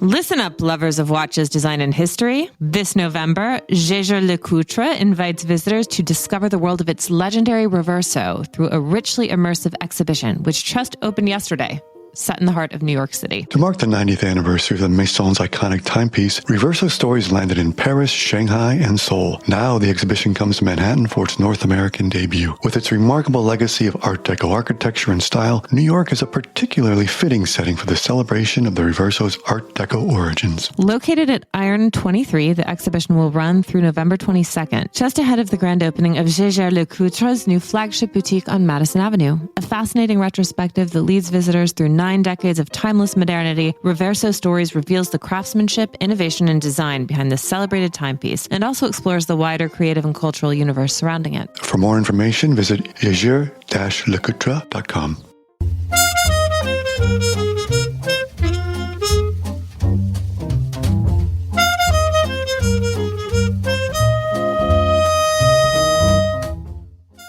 Listen up, lovers of watches, design, and history. This November, Jaeger-LeCoultre invites visitors to discover the world of its legendary Reverso through a richly immersive exhibition, which just opened yesterday, set in the heart of New York City. To mark the 90th anniversary of the Maison's iconic timepiece, Reverso stories landed in Paris, Shanghai, and Seoul. Now the exhibition comes to Manhattan for its North American debut. With its remarkable legacy of Art Deco architecture and style, New York is a particularly fitting setting for the celebration of the Reverso's Art Deco origins. Located at Iron 23, the exhibition will run through November 22nd, just ahead of the grand opening of Jaeger-LeCoultre's new flagship boutique on Madison Avenue. A fascinating retrospective that leads visitors through 9 decades of timeless modernity, Reverso Stories reveals the craftsmanship, innovation, and design behind this celebrated timepiece, and also explores the wider creative and cultural universe surrounding it. For more information, visit jaeger-lecoutre.com.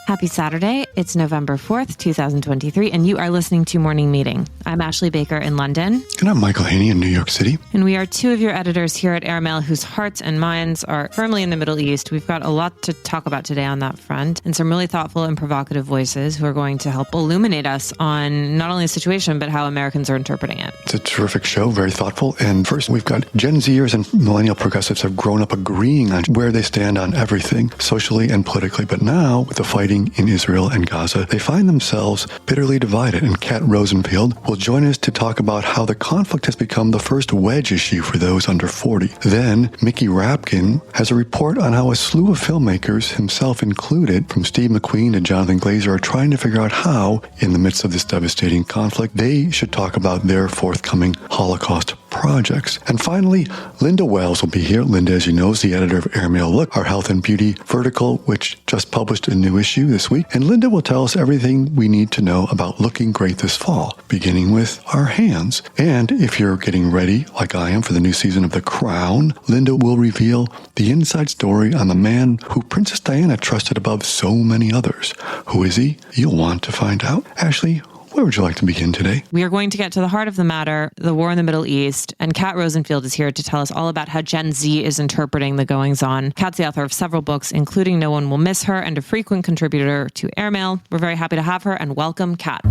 Happy Saturday. It's November 4th, 2023, and you are listening to Morning Meeting. I'm Ashley Baker in London. And I'm Michael Haney in New York City. And we are two of your editors here at Airmail whose hearts and minds are firmly in the Middle East. We've got a lot to talk about today on that front, and some really thoughtful and provocative voices who are going to help illuminate us on not only the situation, but how Americans are interpreting it. It's a terrific show, very thoughtful. And first, we've got Gen Zers and millennial progressives have grown up agreeing on where they stand on everything, socially and politically. But now, with the fighting in Israel and Gaza, they find themselves bitterly divided, and Kat Rosenfield will join us to talk about how the conflict has become the first wedge issue for those under 40. Then, Mickey Rapkin has a report on how a slew of filmmakers, himself included, from Steve McQueen to Jonathan Glazer, are trying to figure out how, in the midst of this devastating conflict, they should talk about their forthcoming Holocaust projects. And finally, Linda Wells will be here. Linda, as you know, is the editor of Airmail Look, our health and beauty vertical, which just published a new issue this week. And Linda will tell us everything we need to know about looking great this fall, beginning with our hands. And if you're getting ready, like I am, for the new season of The Crown, Linda will reveal the inside story on the man who Princess Diana trusted above so many others. Who is he? You'll want to find out. Ashley, where would you like to begin today? We are going to get to the heart of the matter, the war in the Middle East, and Kat Rosenfield is here to tell us all about how Gen Z is interpreting the goings-on. Kat's the author of several books, including No One Will Miss Her, and a frequent contributor to Airmail. We're very happy to have her, and welcome, Kat.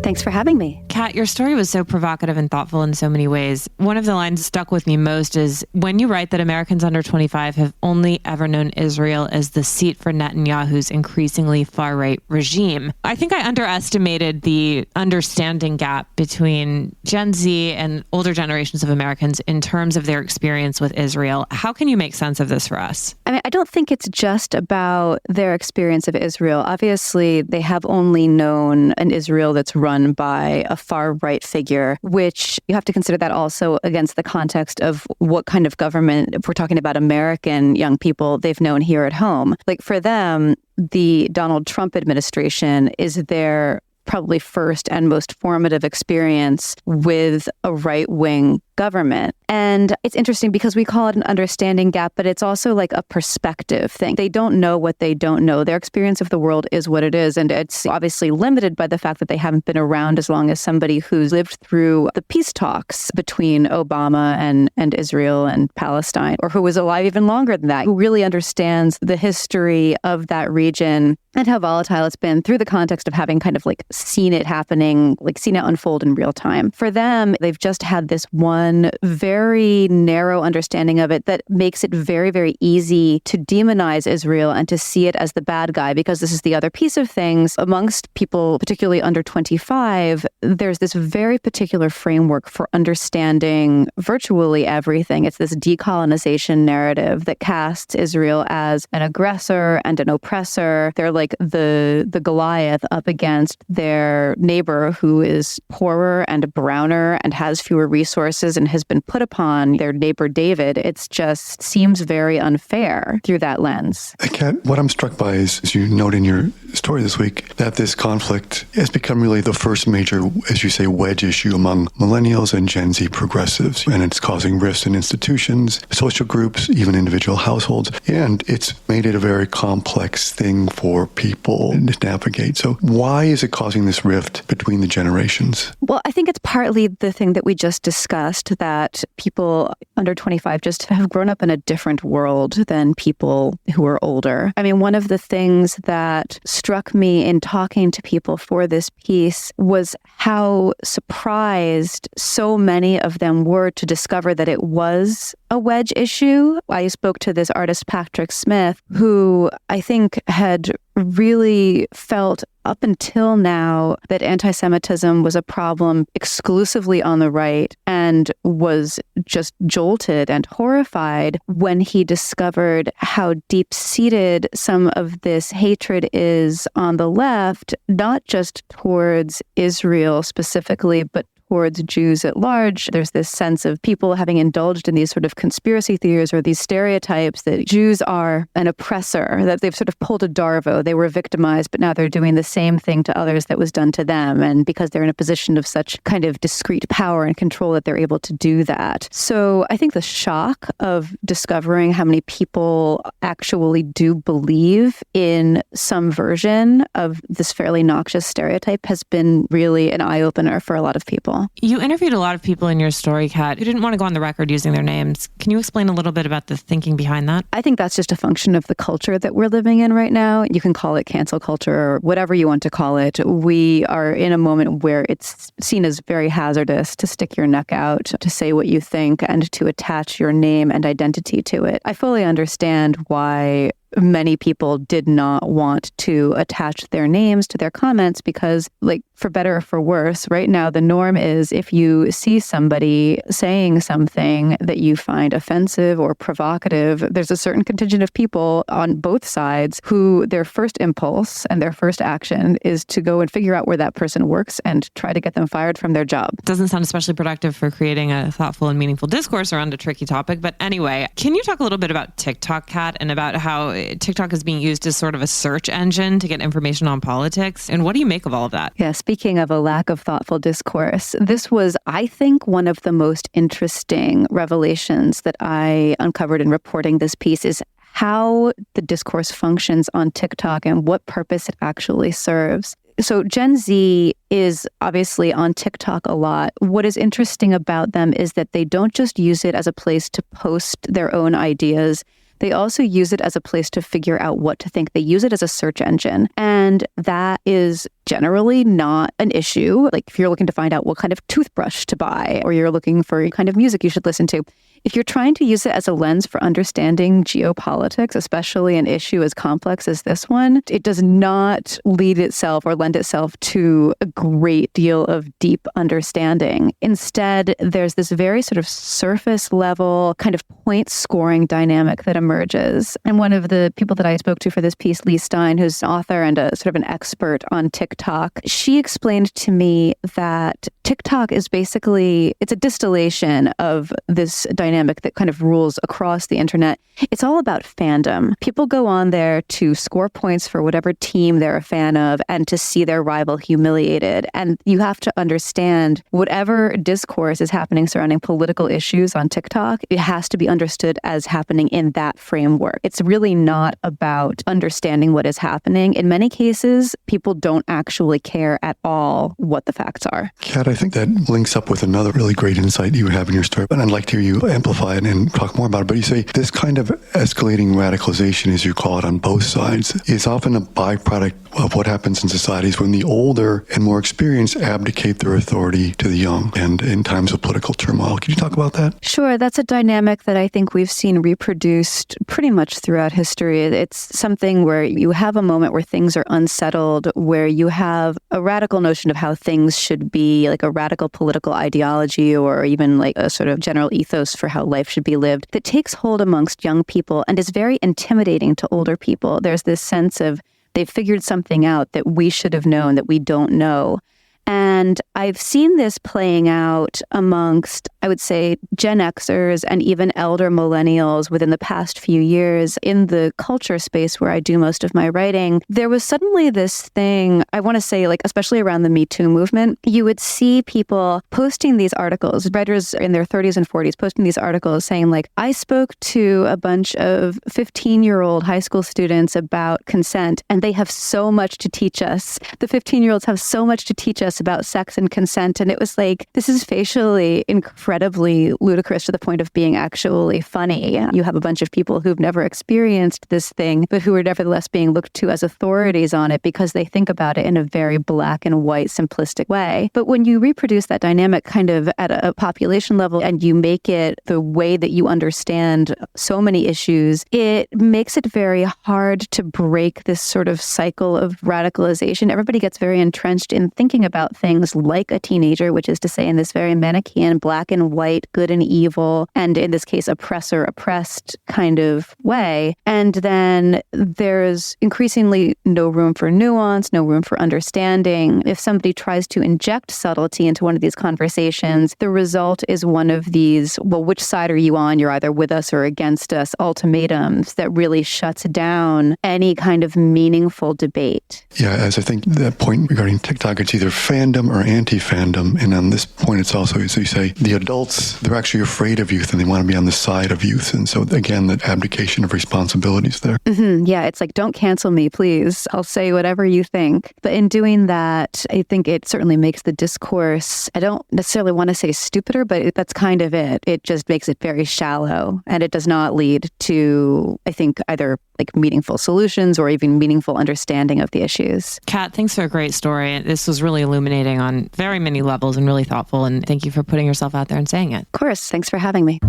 Thanks for having me. Kat, your story was so provocative and thoughtful in so many ways. One of the lines that stuck with me most is when you write that Americans under 25 have only ever known Israel as the seat for Netanyahu's increasingly far-right regime. I think I underestimated the understanding gap between Gen Z and older generations of Americans in terms of their experience with Israel. How can you make sense of this for us? I mean, I don't think it's just about their experience of Israel. Obviously, they have only known an Israel that's run by a far-right figure, which you have to consider that also against the context of what kind of government, if we're talking about American young people, they've known here at home. Like for them, the Donald Trump administration is their probably first and most formative experience with a right-wing government. And it's interesting because we call it an understanding gap, but it's also like a perspective thing. They don't know what they don't know. Their experience of the world is what it is. And it's obviously limited by the fact that they haven't been around as long as somebody who's lived through the peace talks between Obama and Israel and Palestine, or who was alive even longer than that, who really understands the history of that region and how volatile it's been through the context of having kind of like seen it happening, like seen it unfold in real time. For them, they've just had this one very narrow understanding of it that makes it very, very easy to demonize Israel and to see it as the bad guy, because this is the other piece of things. Amongst people, particularly under 25, there's this very particular framework for understanding virtually everything. It's this decolonization narrative that casts Israel as an aggressor and an oppressor. They're like the Goliath up against their neighbor who is poorer and browner and has fewer resources and has been put upon their neighbor David, it just seems very unfair through that lens. Kat, what I'm struck by is, as you note in your story this week, that this conflict has become really the first major, as you say, wedge issue among millennials and Gen Z progressives. And it's causing rifts in institutions, social groups, even individual households. And it's made it a very complex thing for people to navigate. So why is it causing this rift between the generations? Well, I think it's partly the thing that we just discussed, that people under 25 just have grown up in a different world than people who are older. I mean, one of the things that struck me in talking to people for this piece was how surprised so many of them were to discover that it was a wedge issue. I spoke to this artist, Patrick Smith, who I think had really felt up until now that anti-Semitism was a problem exclusively on the right, and was just jolted and horrified when he discovered how deep-seated some of this hatred is on the left, not just towards Israel specifically, but towards Jews at large. There's this sense of people having indulged in these sort of conspiracy theories or these stereotypes that Jews are an oppressor, that they've sort of pulled a Darvo. They were victimized, but now they're doing the same thing to others that was done to them. And because they're in a position of such kind of discrete power and control that they're able to do that. So I think the shock of discovering how many people actually do believe in some version of this fairly noxious stereotype has been really an eye-opener for a lot of people. You interviewed a lot of people in your story, Kat, who didn't want to go on the record using their names. Can you explain a little bit about the thinking behind that? I think that's just a function of the culture that we're living in right now. You can call it cancel culture or whatever you want to call it. We are in a moment where it's seen as very hazardous to stick your neck out, to say what you think, and to attach your name and identity to it. I fully understand why many people did not want to attach their names to their comments because, like, for better or for worse, right now the norm is if you see somebody saying something that you find offensive or provocative, there's a certain contingent of people on both sides who their first impulse and their first action is to go and figure out where that person works and try to get them fired from their job. Doesn't sound especially productive for creating a thoughtful and meaningful discourse around a tricky topic. But anyway, can you talk a little bit about TikTok, Kat, and about how TikTok is being used as sort of a search engine to get information on politics? And what do you make of all of that? Yeah, speaking of a lack of thoughtful discourse, this was, I think, one of the most interesting revelations that I uncovered in reporting this piece is how the discourse functions on TikTok and what purpose it actually serves. So Gen Z is obviously on TikTok a lot. What is interesting about them is that they don't just use it as a place to post their own ideas. They also use it as a place to figure out what to think. They use it as a search engine. And that is generally not an issue. Like if you're looking to find out what kind of toothbrush to buy, or you're looking for a kind of music you should listen to. If you're trying to use it as a lens for understanding geopolitics, especially an issue as complex as this one, it does not lead itself or lend itself to a great deal of deep understanding. Instead, there's this very sort of surface level kind of point scoring dynamic that emerges. And one of the people that I spoke to for this piece, Lee Stein, who's an author and a sort of an expert on TikTok, she explained to me that TikTok is basically, it's a distillation of this dynamic that kind of rules across the internet. It's all about fandom. People go on there to score points for whatever team they're a fan of and to see their rival humiliated. And you have to understand whatever discourse is happening surrounding political issues on TikTok, it has to be understood as happening in that framework. It's really not about understanding what is happening. In many cases, people don't actually care at all what the facts are. Kat, I think that links up with another really great insight you have in your story, and I'd like to hear you amplify it and talk more about it. But you say this kind of escalating radicalization, as you call it, on both sides, is often a byproduct of what happens in societies when the older and more experienced abdicate their authority to the young, and in times of political turmoil. Can you talk about that? Sure. That's a dynamic that I think we've seen reproduced pretty much throughout history. It's something where you have a moment where things are unsettled, where you have a radical notion of how things should be, like a radical political ideology or even like a sort of general ethos for how life should be lived that takes hold amongst young people and is very intimidating to older people. There's this sense of they've figured something out that we should have known that we don't know. And I've seen this playing out amongst, I would say, Gen Xers and even elder millennials within the past few years in the culture space where I do most of my writing. There was suddenly this thing, I want to say, like, especially around the Me Too movement, you would see people posting these articles, writers in their 30s and 40s posting these articles saying, like, I spoke to a bunch of 15-year-old high school students about consent, and they have so much to teach us. The 15-year-olds have so much to teach us about sex and consent. And it was like, this is facially incredibly ludicrous to the point of being actually funny. You have a bunch of people who've never experienced this thing, but who are nevertheless being looked to as authorities on it because they think about it in a very black and white, simplistic way. But when you reproduce that dynamic kind of at a population level and you make it the way that you understand so many issues, it makes it very hard to break this sort of cycle of radicalization. Everybody gets very entrenched in thinking about things like a teenager, which is to say in this very Manichaean, black and white, good and evil, and in this case, oppressor, oppressed kind of way. And then there's increasingly no room for nuance, no room for understanding. If somebody tries to inject subtlety into one of these conversations, the result is one of these, well, which side are you on? You're either with us or against us ultimatums that really shuts down any kind of meaningful debate. Yeah, as I think that point regarding TikTok, it's either fandom or anti-fandom. And on this point, it's also, as you say, the adults, they're actually afraid of youth and they want to be on the side of youth. And so again, that abdication of responsibilities there. Mm-hmm. Yeah, it's like, don't cancel me, please. I'll say whatever you think. But in doing that, I think it certainly makes the discourse, I don't necessarily want to say stupider, but that's kind of it. It just makes it very shallow. And it does not lead to, I think, either like meaningful solutions or even meaningful understanding of the issues. Kat, thanks for a great story. This was really illuminating on very many levels and really thoughtful. And thank you for putting yourself out there and saying it. Of course. Thanks for having me.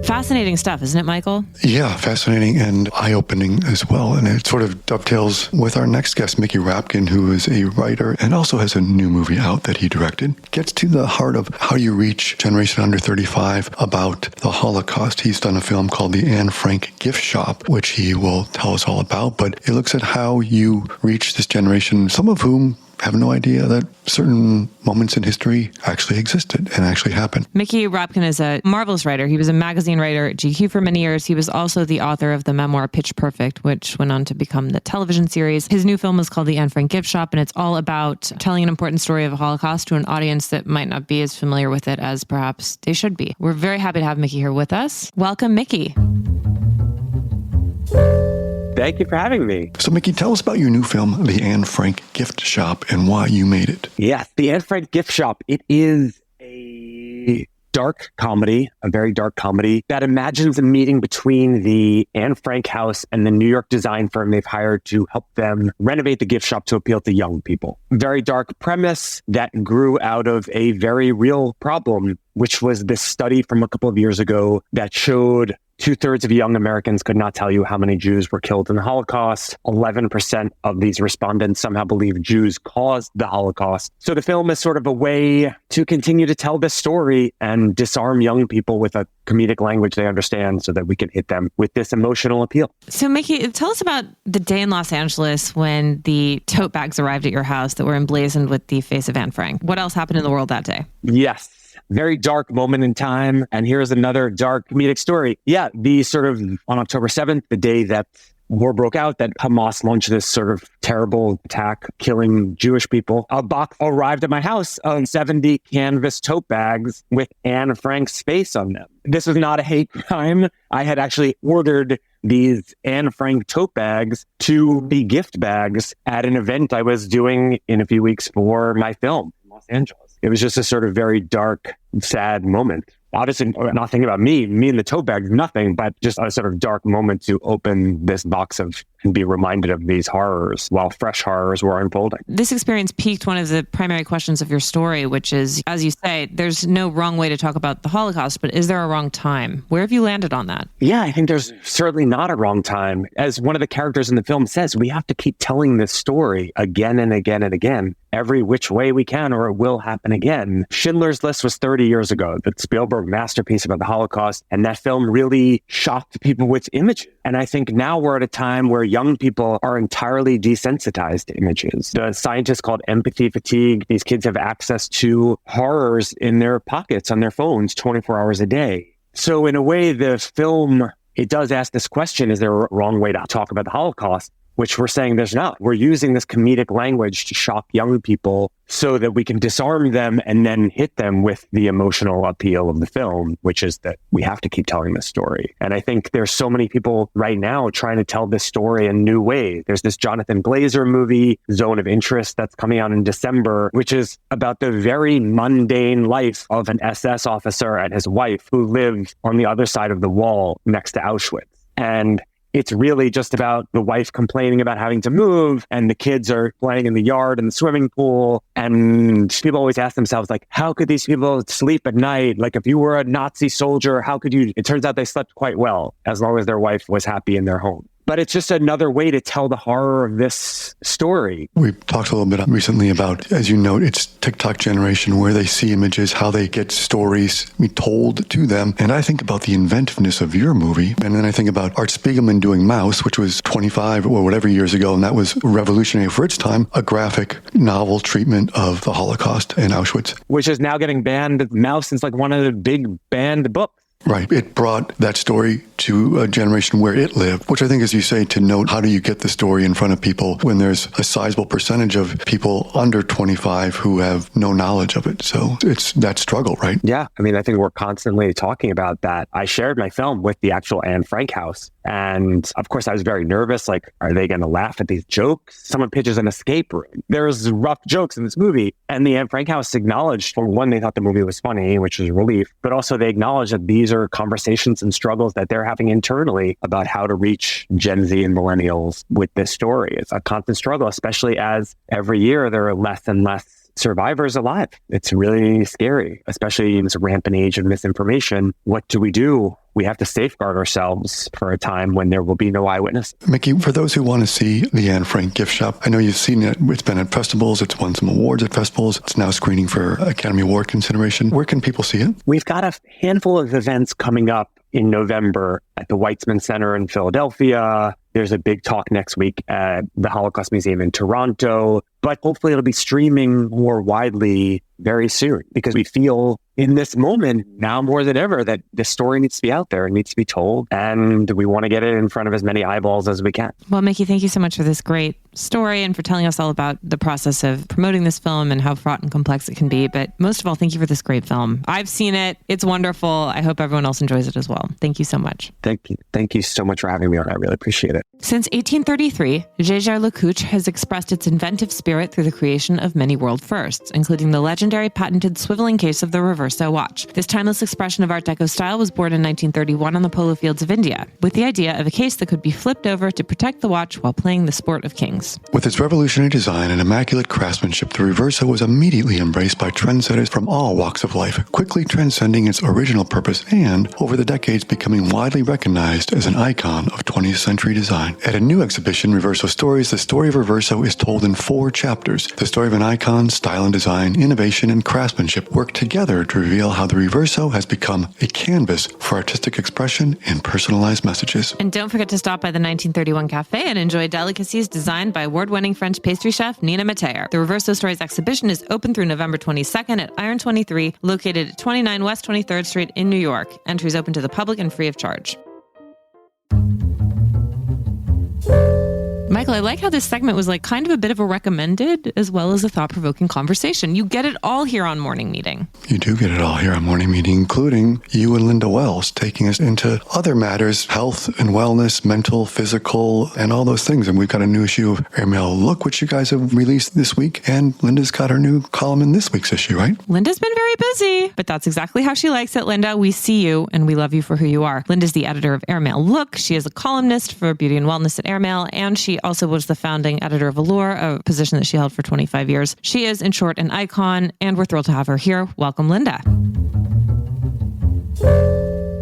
Fascinating stuff, isn't it, Michael? Yeah, fascinating and eye-opening as well. And it sort of dovetails with our next guest, Mickey Rapkin, who is a writer and also has a new movie out that he directed. Gets to the heart of how you reach generation under 35 about the Holocaust. He's done a film called The Anne Frank Gift Shop, which he will tell us all about. But it looks at how you reach this generation, some of whom have no idea that certain moments in history actually existed and actually happened. Mickey Rapkin is a marvelous writer. He was a magazine writer at GQ for many years. He was also the author of the memoir Pitch Perfect, which went on to become the television series. His new film is called The Anne Frank Gift Shop, and it's all about telling an important story of the Holocaust to an audience that might not be as familiar with it as perhaps they should be. We're very happy to have Mickey here with us. Welcome, Mickey. Thank you for having me. So, Mickey, tell us about your new film, The Anne Frank Gift Shop, and why you made it. Yes, The Anne Frank Gift Shop. It is a dark comedy, a very dark comedy that imagines a meeting between the Anne Frank house and the New York design firm they've hired to help them renovate the gift shop to appeal to young people. Very dark premise that grew out of a very real problem, which was this study from a couple of years ago that showed 2/3 of young Americans could not tell you how many Jews were killed in the Holocaust. 11% of these respondents somehow believe Jews caused the Holocaust. So the film is sort of a way to continue to tell this story and disarm young people with a comedic language they understand so that we can hit them with this emotional appeal. So, Mickey, tell us about the day in Los Angeles when the tote bags arrived at your house that were emblazoned with the face of Anne Frank. What else happened in the world that day? Yes. Very dark moment in time. And here's another dark comedic story. Yeah, the sort of on October 7th, the day that war broke out, that Hamas launched this sort of terrible attack, killing Jewish people, a box arrived at my house of 70 canvas tote bags with Anne Frank's face on them. This was not a hate crime. I had actually ordered these Anne Frank tote bags to be gift bags at an event I was doing in a few weeks for my film in Los Angeles. It was just a sort of very dark, sad moment. Obviously, nothing about me and the tote bag, nothing, but just a sort of dark moment to open this box of and be reminded of these horrors while fresh horrors were unfolding. This experience piqued one of the primary questions of your story, which is, as you say, there's no wrong way to talk about the Holocaust, but is there a wrong time? Where have you landed on that? Yeah, I think there's certainly not a wrong time. As one of the characters in the film says, we have to keep telling this story again and again and again, every which way we can, or it will happen again. Schindler's List was 30 years ago, the Spielberg masterpiece about the Holocaust, and that film really shocked people with images. And I think now we're at a time where young people are entirely desensitized to images. The scientists called empathy fatigue. These kids have access to horrors in their pockets on their phones 24 hours a day. So in a way, the film, it does ask this question, is there a wrong way to talk about the Holocaust? Which we're saying there's not. We're using this comedic language to shock young people so that we can disarm them and then hit them with the emotional appeal of the film, which is that we have to keep telling this story. And I think there's so many people right now trying to tell this story in new ways. There's this Jonathan Glazer movie, Zone of Interest, that's coming out in December, which is about the very mundane life of an SS officer and his wife who live on the other side of the wall next to Auschwitz. And it's really just about the wife complaining about having to move, and the kids are playing in the yard and the swimming pool. And people always ask themselves, like, how could these people sleep at night? Like, if you were a Nazi soldier, how could you? It turns out they slept quite well, as long as their wife was happy in their home. But it's just another way to tell the horror of this story. We talked a little bit recently about, as you note, it's TikTok generation, where they see images, how they get stories told to them. And I think about the inventiveness of your movie. And then I think about Art Spiegelman doing Mouse, which was 25 or whatever years ago. And that was revolutionary for its time, a graphic novel treatment of the Holocaust and Auschwitz. Which is now getting banned. Mouse is like one of the big banned books. Right. It brought that story to a generation where it lived, which I think, as you say, to note, how do you get the story in front of people when there's a sizable percentage of people under 25 who have no knowledge of it? So it's that struggle, right? Yeah. I mean, I think we're constantly talking about that. I shared my film with the actual Anne Frank house. And of course, I was very nervous. Like, are they going to laugh at these jokes? Someone pitches an escape room. There's rough jokes in this movie. And the Anne Frank house acknowledged, for one, they thought the movie was funny, which was a relief, but also they acknowledged that these are conversations and struggles that they're having internally about how to reach Gen Z and millennials with this story. It's a constant struggle, especially as every year there are less and less survivors alive. It's really scary, especially in this rampant age of misinformation. What do? We have to safeguard ourselves for a time when there will be no eyewitness. Mickey, for those who want to see the Anne Frank gift shop, I know you've seen it. It's been at festivals. It's won some awards at festivals. It's now screening for Academy Award consideration. Where can people see it? We've got a handful of events coming up in November at the Weitzman Center in Philadelphia. There's a big talk next week at the Holocaust Museum in Toronto, but hopefully it'll be streaming more widely very soon, because we feel in this moment now more than ever that this story needs to be out there and needs to be told, and we want to get it in front of as many eyeballs as we can. Well, Mickey, thank you so much for this great story and for telling us all about the process of promoting this film and how fraught and complex it can be. But most of all, thank you for this great film. I've seen it. It's wonderful. I hope everyone else enjoys it as well. Thank you so much. Thank you. Thank you so much for having me on. I really appreciate it. Since 1833, Jaeger-LeCoultre has expressed its inventive spirit through the creation of many world firsts, including the legendary patented swiveling case of the Reverso watch. This timeless expression of Art Deco style was born in 1931 on the polo fields of India, with the idea of a case that could be flipped over to protect the watch while playing the sport of kings. With its revolutionary design and immaculate craftsmanship, the Reverso was immediately embraced by trendsetters from all walks of life, quickly transcending its original purpose and, over the decades, becoming widely recognized as an icon of 20th century design. At a new exhibition, Reverso Stories, the story of Reverso is told in 4 chapters. The story of an icon, style and design, innovation, and craftsmanship work together to reveal how the Reverso has become a canvas for artistic expression and personalized messages. And don't forget to stop by the 1931 Cafe and enjoy delicacies designed by award-winning French pastry chef Nina Mateer. The Reverso Stories exhibition is open through November 22nd at Iron 23, located at 29 West 23rd Street in New York. Entry is open to the public and free of charge. Michael, I like how this segment was like kind of a bit of a recommended as well as a thought-provoking conversation. You get it all here on Morning Meeting. You do get it all here on Morning Meeting, including you and Linda Wells taking us into other matters, health and wellness, mental, physical, and all those things. And we've got a new issue of Airmail Look, which you guys have released this week. And Linda's got her new column in this week's issue, right? Linda's been very busy, but that's exactly how she likes it, Linda. We see you and we love you for who you are. Linda's the editor of Airmail Look. She is a columnist for beauty and wellness at Airmail, and she also was the founding editor of Allure, a position that she held for 25 years. She is, in short, an icon, and we're thrilled to have her here. Welcome, Linda.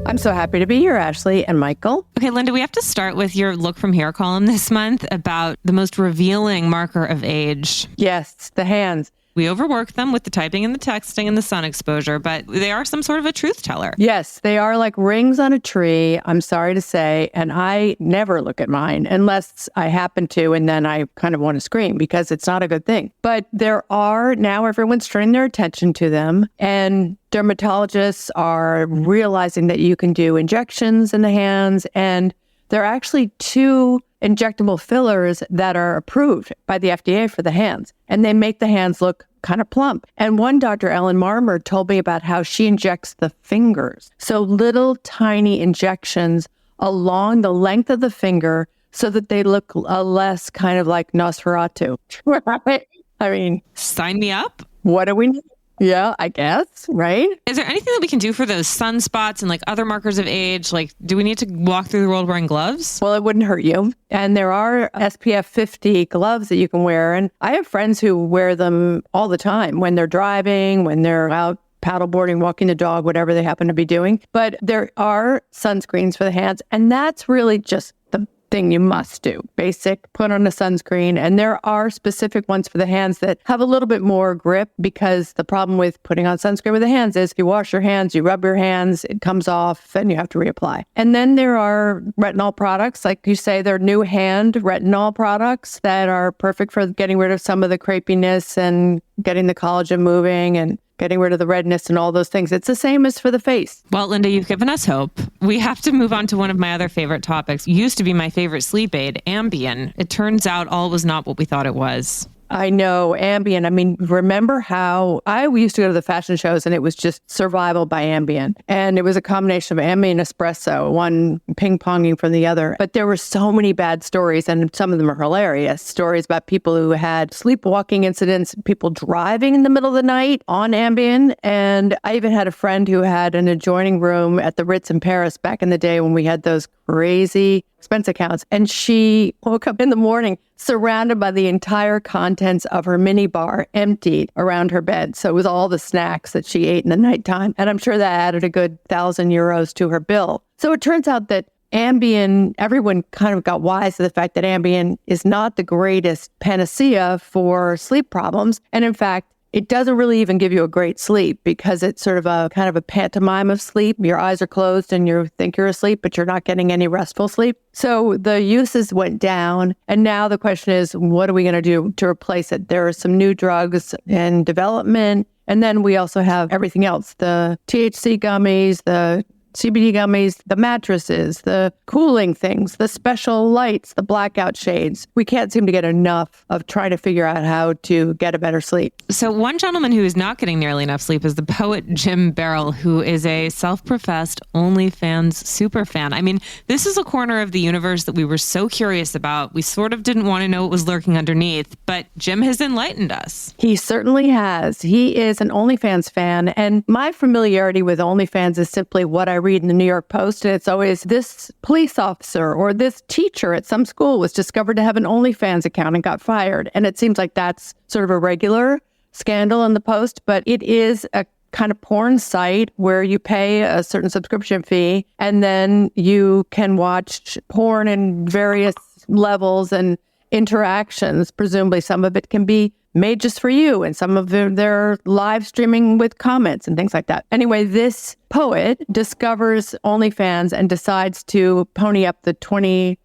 I'm so happy to be here, Ashley and Michael. Okay, Linda, we have to start with your Look From Here column this month about the most revealing marker of age. Yes, the hands. We overwork them with the typing and the texting and the sun exposure, but they are some sort of a truth teller. Yes, they are like rings on a tree, I'm sorry to say. And I never look at mine unless I happen to, and then I kind of want to scream because it's not a good thing. But now everyone's turning their attention to them, and dermatologists are realizing that you can do injections in the hands, and there are actually 2 injectable fillers that are approved by the FDA for the hands, and they make the hands look kind of plump. And one Dr. Ellen Marmer told me about how she injects the fingers. So little tiny injections along the length of the finger so that they look less kind of like Nosferatu. Right? I mean, sign me up. What do we need? Yeah, I guess, right? Is there anything that we can do for those sunspots and like other markers of age? Like, do we need to walk through the world wearing gloves? Well, it wouldn't hurt you. And there are SPF 50 gloves that you can wear. And I have friends who wear them all the time when they're driving, when they're out paddleboarding, walking the dog, whatever they happen to be doing. But there are sunscreens for the hands. And that's really just the thing you must do. Basic, put on a sunscreen. And there are specific ones for the hands that have a little bit more grip, because the problem with putting on sunscreen with the hands is you wash your hands, you rub your hands, it comes off, and you have to reapply. And then there are retinol products, like you say, they're new hand retinol products that are perfect for getting rid of some of the crepiness and getting the collagen moving and getting rid of the redness and all those things. It's the same as for the face. Well, Linda, you've given us hope. We have to move on to one of my other favorite topics. Used to be my favorite sleep aid, Ambien. It turns out all was not what we thought it was. I know, Ambien. I mean, remember how I used to go to the fashion shows and it was just survival by Ambien. And it was a combination of Ambien and espresso, one ping-ponging from the other. But there were so many bad stories, and some of them are hilarious. Stories about people who had sleepwalking incidents, people driving in the middle of the night on Ambien. And I even had a friend who had an adjoining room at the Ritz in Paris back in the day when we had those crazy expense accounts. And she woke up in the morning surrounded by the entire contents of her minibar emptied around her bed. So it was all the snacks that she ate in the nighttime. And I'm sure that added a good €1,000 to her bill. So it turns out that Ambien, everyone kind of got wise to the fact that Ambien is not the greatest panacea for sleep problems. And in fact, it doesn't really even give you a great sleep, because it's sort of a kind of a pantomime of sleep. Your eyes are closed and you think you're asleep, but you're not getting any restful sleep. So the uses went down. And now the question is, what are we going to do to replace it? There are some new drugs in development. And then we also have everything else, the THC gummies, the CBD gummies, the mattresses, the cooling things, the special lights, the blackout shades. We can't seem to get enough of trying to figure out how to get a better sleep. So one gentleman who is not getting nearly enough sleep is the poet Jim Barrell, who is a self-professed OnlyFans superfan. I mean, this is a corner of the universe that we were so curious about. We sort of didn't want to know what was lurking underneath, but Jim has enlightened us. He certainly has. He is an OnlyFans fan, and my familiarity with OnlyFans is simply what I read in the New York Post, and it's always this police officer or this teacher at some school was discovered to have an OnlyFans account and got fired. And it seems like that's sort of a regular scandal in the Post, but it is a kind of porn site where you pay a certain subscription fee and then you can watch porn in various levels and interactions. Presumably some of it can be made just for you, and some of they're live streaming with comments and things like that. Anyway, this poet discovers OnlyFans and decides to pony up the $20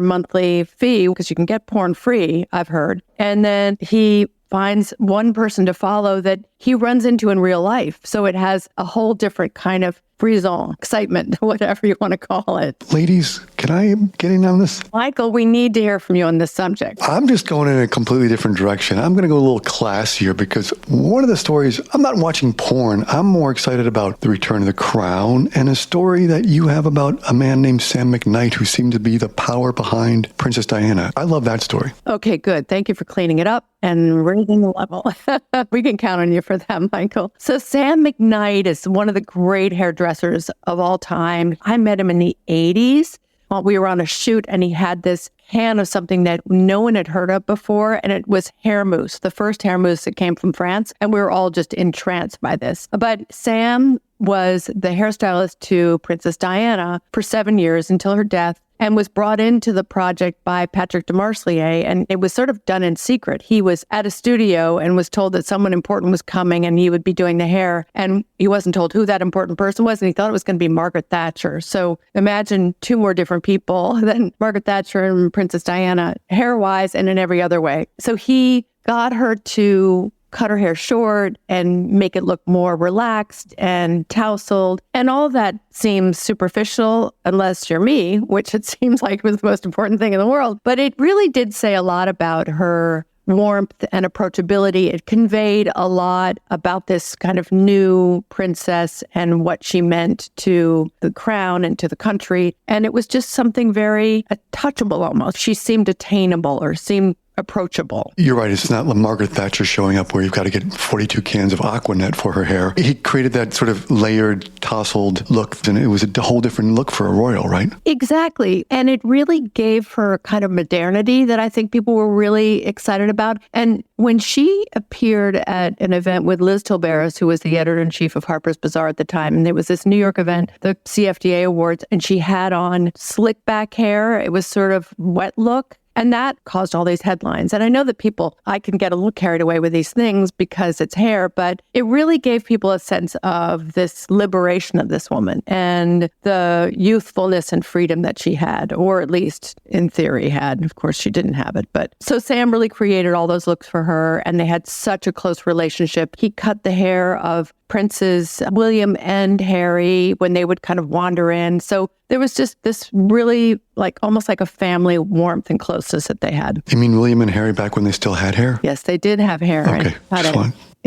monthly fee, because you can get porn free, I've heard. And then he finds one person to follow that he runs into in real life. So it has a whole different kind of frisson, excitement, whatever you want to call it. Ladies, can I get in on this? Michael, we need to hear from you on this subject. I'm just going in a completely different direction. I'm going to go a little classier, because one of the stories, I'm not watching porn. I'm more excited about The Return of the Crown, and a story that you have about a man named Sam McKnight, who seemed to be the power behind Princess Diana. I love that story. Okay, good. Thank you for cleaning it up and raising the level. We can count on you for that, Michael. So Sam McKnight is one of the great hairdressers of all time. I met him in the 80s. We were on a shoot, and he had this can of something that no one had heard of before, and it was hair mousse, the first hair mousse that came from France, and we were all just entranced by this. But Sam was the hairstylist to Princess Diana for 7 years until her death, and was brought into the project by Patrick Demarchelier. And it was sort of done in secret. He was at a studio and was told that someone important was coming and he would be doing the hair. And he wasn't told who that important person was. And he thought it was going to be Margaret Thatcher. So imagine two more different people than Margaret Thatcher and Princess Diana, hair-wise and in every other way. So he got her to cut her hair short and make it look more relaxed and tousled. And all of that seems superficial unless you're me, which it seems like was the most important thing in the world. But it really did say a lot about her warmth and approachability. It conveyed a lot about this kind of new princess and what she meant to the crown and to the country. And it was just something very touchable almost. She seemed attainable or seemed approachable. You're right. It's not Margaret Thatcher showing up where you've got to get 42 cans of Aquanet for her hair. He created that sort of layered, tousled look, and it was a whole different look for a royal, right? Exactly. And it really gave her a kind of modernity that I think people were really excited about. And when she appeared at an event with Liz Tilberis, who was the editor-in-chief of Harper's Bazaar at the time, and there was this New York event, the CFDA Awards, and she had on slick back hair. It was sort of wet look. And that caused all these headlines. And I know that I can get a little carried away with these things because it's hair, but it really gave people a sense of this liberation of this woman and the youthfulness and freedom that she had, or at least in theory had. Of course, she didn't have it. But so Sam really created all those looks for her, and they had such a close relationship. He cut the hair of Princes William and Harry when they would kind of wander in. So there was just this really almost like a family warmth and closeness that they had. You mean William and Harry back when they still had hair? Yes, they did have hair. Okay,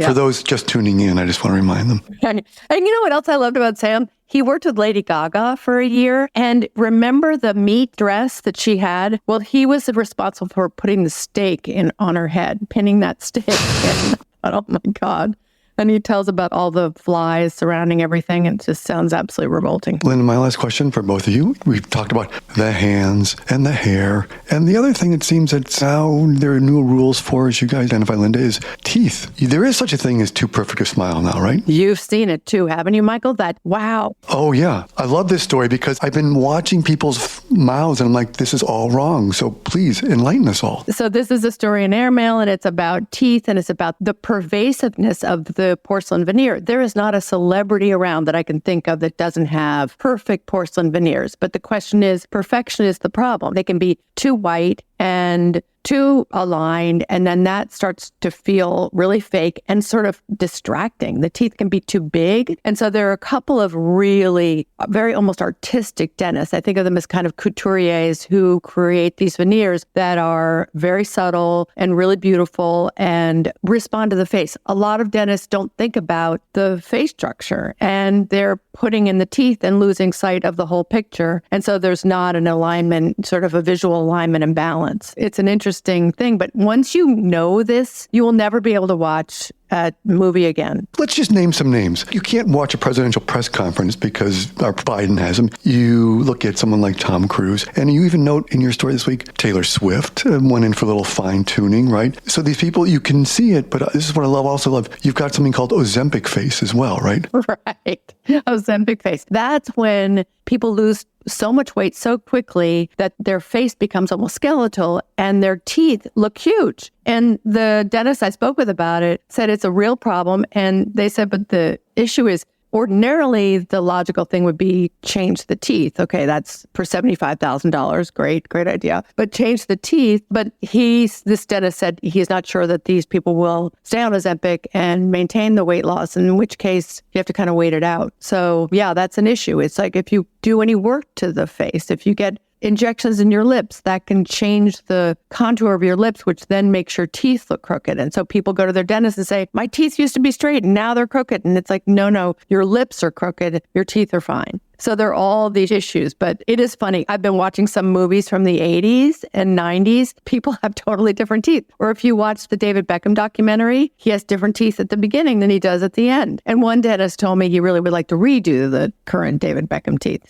For those just tuning in, I just want to remind them. And you know what else I loved about Sam? He worked with Lady Gaga for a year. And remember the meat dress that she had? Well, he was responsible for putting the stake on her head, pinning that stake in. Oh my God. And he tells about all the flies surrounding everything. It just sounds absolutely revolting. Linda, my last question for both of you. We've talked about the hands and the hair. And the other thing it seems that now there are new rules for, as you guys identify, Linda, is teeth. There is such a thing as too perfect a smile now, right? You've seen it too, haven't you, Michael? Wow. Oh, yeah. I love this story because I've been watching people's mouths and I'm like, this is all wrong. So please enlighten us all. So this is a story in Airmail, and it's about teeth, and it's about the pervasiveness of the porcelain veneer. There is not a celebrity around that I can think of that doesn't have perfect porcelain veneers. But the question is, perfection is the problem. They can be too white and too aligned, and then that starts to feel really fake and sort of distracting. The teeth can be too big. And so there are a couple of really very almost artistic dentists. I think of them as kind of couturiers who create these veneers that are very subtle and really beautiful and respond to the face. A lot of dentists don't think about the face structure, and they're putting in the teeth and losing sight of the whole picture. And so there's not an alignment, sort of a visual alignment and balance. It's an interesting thing, but once you know this, you will never be able to watch a movie again. Let's just name some names. You can't watch a presidential press conference because our Biden has them. You look at someone like Tom Cruise, and you even note in your story this week, Taylor Swift went in for a little fine tuning, right? So these people, you can see it, but this is what I also love. You've got something called Ozempic face as well, right? Right. Ozempic face. That's when people lose so much weight so quickly that their face becomes almost skeletal and their teeth look huge. And the dentist I spoke with about it said it's a real problem. And they said, but the issue is, ordinarily, the logical thing would be change the teeth. Okay, that's for $75,000. Great idea. But change the teeth. But this dentist said he's not sure that these people will stay on Ozempic and maintain the weight loss, in which case you have to kind of wait it out. So yeah, that's an issue. It's like if you do any work to the face, if you get injections in your lips, that can change the contour of your lips, which then makes your teeth look crooked. And so people go to their dentist and say, my teeth used to be straight and now they're crooked. And it's like, no, your lips are crooked, your teeth are fine. So there are all these issues, but it is funny. I've been watching some movies from the 80s and 90s. People have totally different teeth. Or if you watch the David Beckham documentary, he has different teeth at the beginning than he does at the end. And one dentist told me he really would like to redo the current David Beckham teeth.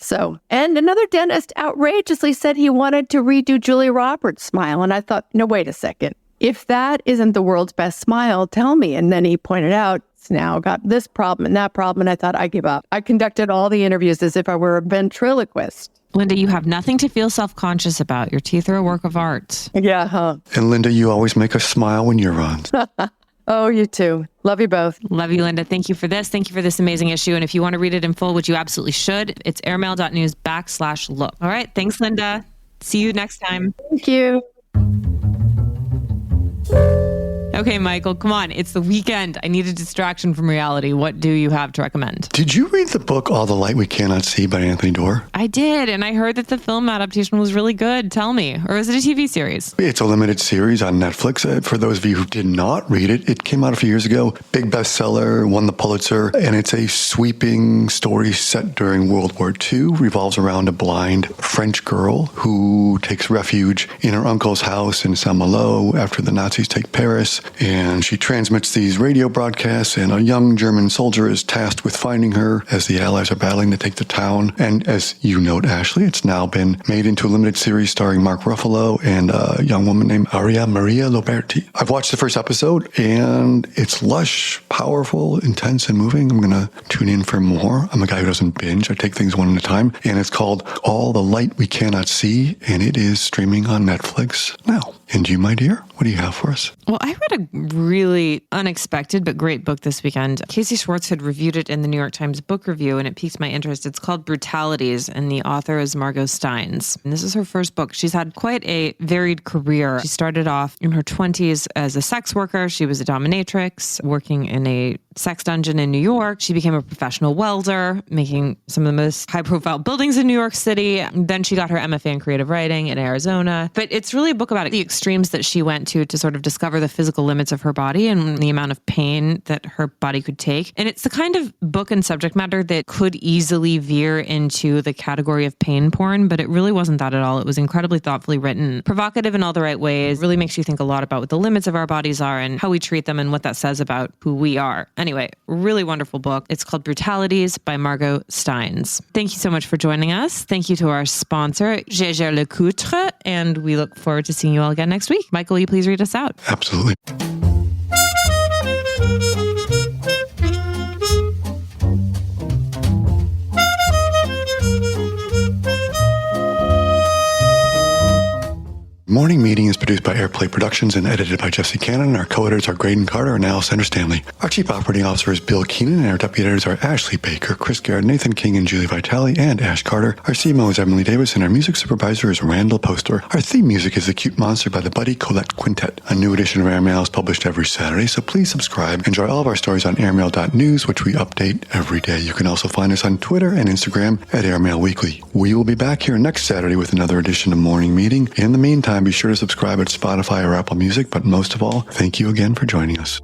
And another dentist outrageously said he wanted to redo Julia Roberts' smile. And I thought, no, wait a second. If that isn't the world's best smile, tell me. And then he pointed out, months now, got this problem and that problem, and I thought I give up. I conducted all the interviews as if I were a ventriloquist. Linda, you have nothing to feel self-conscious about. Your teeth are a work of art. Yeah, huh? And Linda, you always make us smile when you're on. Oh, you too. Love you both. Love you, Linda. Thank you for this. Thank you for this amazing issue. And if you want to read it in full, which you absolutely should, it's airmail.news/look. All right. Thanks, Linda. See you next time. Thank you. Okay, Michael, come on. It's the weekend. I need a distraction from reality. What do you have to recommend? Did you read the book All the Light We Cannot See by Anthony Doerr? I did, and I heard that the film adaptation was really good. Tell me. Or is it a TV series? It's a limited series on Netflix. For those of you who did not read it, it came out a few years ago. Big bestseller, won the Pulitzer, and it's a sweeping story set during World War II. Revolves around a blind French girl who takes refuge in her uncle's house in Saint-Malo after the Nazis take Paris. And she transmits these radio broadcasts, and a young German soldier is tasked with finding her as the Allies are battling to take the town. And as you note, Ashley, it's now been made into a limited series starring Mark Ruffalo and a young woman named Maria Loberti. I've watched the first episode, and it's lush, powerful, intense, and moving. I'm going to tune in for more. I'm a guy who doesn't binge. I take things one at a time. And it's called All the Light We Cannot See, and it is streaming on Netflix now. And you, my dear, what do you have for us? Well, I read a really unexpected but great book this weekend. Casey Schwartz had reviewed it in the New York Times Book Review, and it piqued my interest. It's called Brutalities, and the author is Margot Steins. And this is her first book. She's had quite a varied career. She started off in her 20s as a sex worker. She was a dominatrix working in a sex dungeon in New York. She became a professional welder, making some of the most high-profile buildings in New York City. Then she got her MFA in creative writing in Arizona. But it's really a book about the extremes that she went to sort of discover the physical limits of her body and the amount of pain that her body could take. And it's the kind of book and subject matter that could easily veer into the category of pain porn, but it really wasn't that at all. It was incredibly thoughtfully written, provocative in all the right ways, really makes you think a lot about what the limits of our bodies are and how we treat them and what that says about who we are. Anyway, really wonderful book. It's called Brutalities by Margot Steins. Thank you so much for joining us. Thank you to our sponsor, Gégère Lecoutre, and we look forward to seeing you all again next week. Michael, will you please read us out? Absolutely. Morning Meeting is produced by Airplay Productions and edited by Jesse Cannon. Our co-editors are Graydon Carter and Alice Stanley. Our chief operating officer is Bill Keenan, and our deputy editors are Ashley Baker, Chris Garrett, Nathan King, and Julie Vitale, and Ash Carter. Our CMO is Emily Davis, and our music supervisor is Randall Poster. Our theme music is The Cute Monster by the Buddy Collette Quintet. A new edition of Airmail is published every Saturday, so please subscribe. Enjoy all of our stories on airmail.news, which we update every day. You can also find us on Twitter and Instagram at Airmail Weekly. We will be back here next Saturday with another edition of Morning Meeting. In the meantime, be sure to subscribe at Spotify or Apple Music, but most of all, thank you again for joining us.